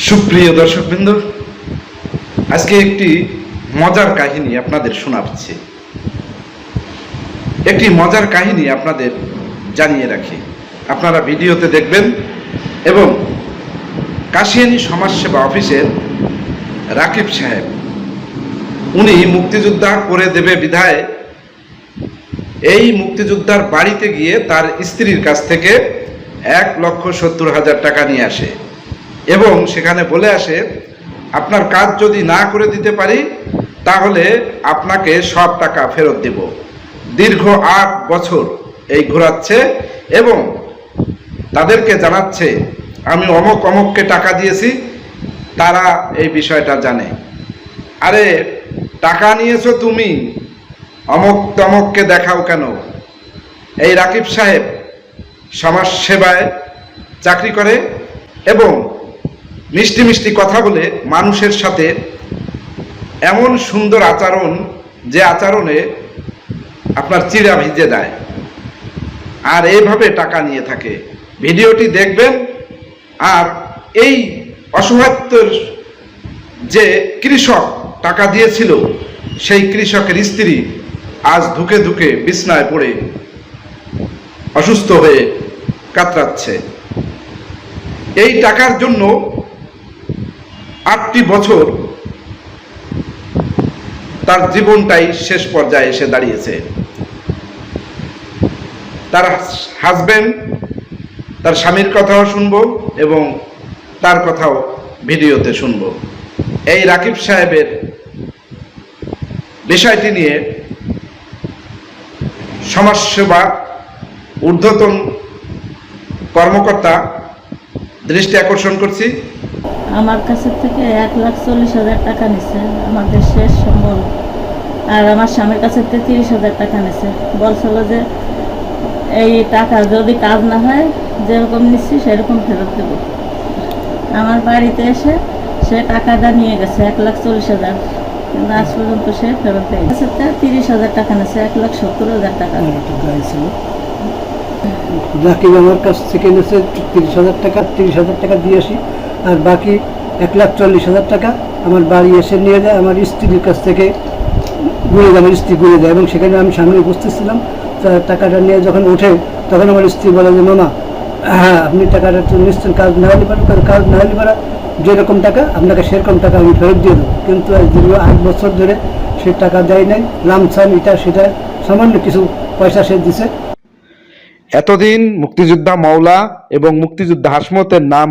সুপ্রিয় দর্শকবৃন্দ, আজকে একটি মজার কাহিনী আপনাদের শোনাচ্ছি। একটি মজার কাহিনী আপনাদের জানিয়ে রাখি, আপনারা ভিডিওতে দেখবেন। এবং কাশিয়ানী সমাজসেবা অফিসের রাকিব সাহেব, উনি মুক্তিযোদ্ধা করে দেবে বিধায় এই মুক্তিযোদ্ধার বাড়িতে গিয়ে তার স্ত্রীর কাছ থেকে 1,70,000 টাকা নিয়ে আসে এবং সেখানে বলে আসে, আপনার কাজ যদি না করে দিতে পারি তাহলে আপনাকে সব টাকা ফেরত দেব। দীর্ঘ 8 বছর এই ঘোরাচ্ছে এবং তাদেরকে জানাচ্ছে আমি অমুক অমুককে টাকা দিয়েছি, তারা এই বিষয়টা জানে। আরে টাকা নিয়েছো তুমি, অমুক তমককে দেখাও কেন? এই রাকিব সাহেব সমাজ সেবায় চাকরি করে এবং মিষ্টি মিষ্টি কথা বলে মানুষের সাথে এমন সুন্দর আচরণ, যে আচরণে আপনার চিড়া ভিজে দেয়, আর এইভাবে টাকা নিয়ে থাকে। ভিডিওটি দেখবেন। আর এই অসহায়ত্বের যে কৃষক টাকা দিয়েছিল, সেই কৃষকের স্ত্রী আজ ধুকে ধুকে বিছনায় পড়ে অসুস্থ হয়ে কাতরাচ্ছে। এই টাকার জন্য 8টি বছর তার জীবনটাই শেষ পর্যায়ে এসে দাঁড়িয়েছে। তার হাজবেন্ড, তার স্বামীর কথাও শুনবো এবং তার কথাও ভিডিওতে শুনবো। এই রাকিব সাহেবের বিষয়টি নিয়ে সমাজসেবা ঊর্ধ্বতন কর্মকর্তা দৃষ্টি আকর্ষণ করছি। আমার কাছে থেকে 1,40,000 টাকা নিছে, আমাদের শেষ সম্বল। আর আমার স্বামীর কাছে থেকে 30,000 টাকা নিছে। বলছিল যে এই টাকা যদি কাজ না হয় যেরকম নিচ্ছি সেরকম ফেরত দেব। আমার বাড়িতে এসে সে টাকাটা নিয়ে গেছে 1,40,000, কিন্তু আজ পর্যন্ত সে ফেরত দেয়। কাছে থেকে 30,000 টাকা নিছে, 1,70,000 টাকা। রাকিব আমার কাছ থেকে নিয়েছে 30,000 টাকা, 30,000 টাকা দিয়ে আসি। আর বাকি 1,40,000 টাকা আমার বাড়ি এসে নিয়ে যায়, আমার স্ত্রীর কাছ থেকে ঘুরে যায়, আমার স্ত্রী ঘুরে যায়। এবং সেখানে আমি সামনে উপস্থিত ছিলাম। টাকাটা নিয়ে যখন ওঠে তখন আমার স্ত্রী বলে যে মামা, হ্যাঁ আপনি টাকাটা তো নিশ্চয় কাজ না হলে পারে, কাজ না হলে পারে যেরকম টাকা আপনাকে সেরকম টাকা আমি ফেরত দিয়ে দেবো। কিন্তু দীর্ঘ 8 বছর ধরে সে টাকা দেয় নাই, লামসাম এটা সেটা সামান্য কিছু পয়সা সে দিছে। এতদিন মুক্তিযোদ্ধা মাওলা এবং মুক্তিযোদ্ধা হাসমতের নাম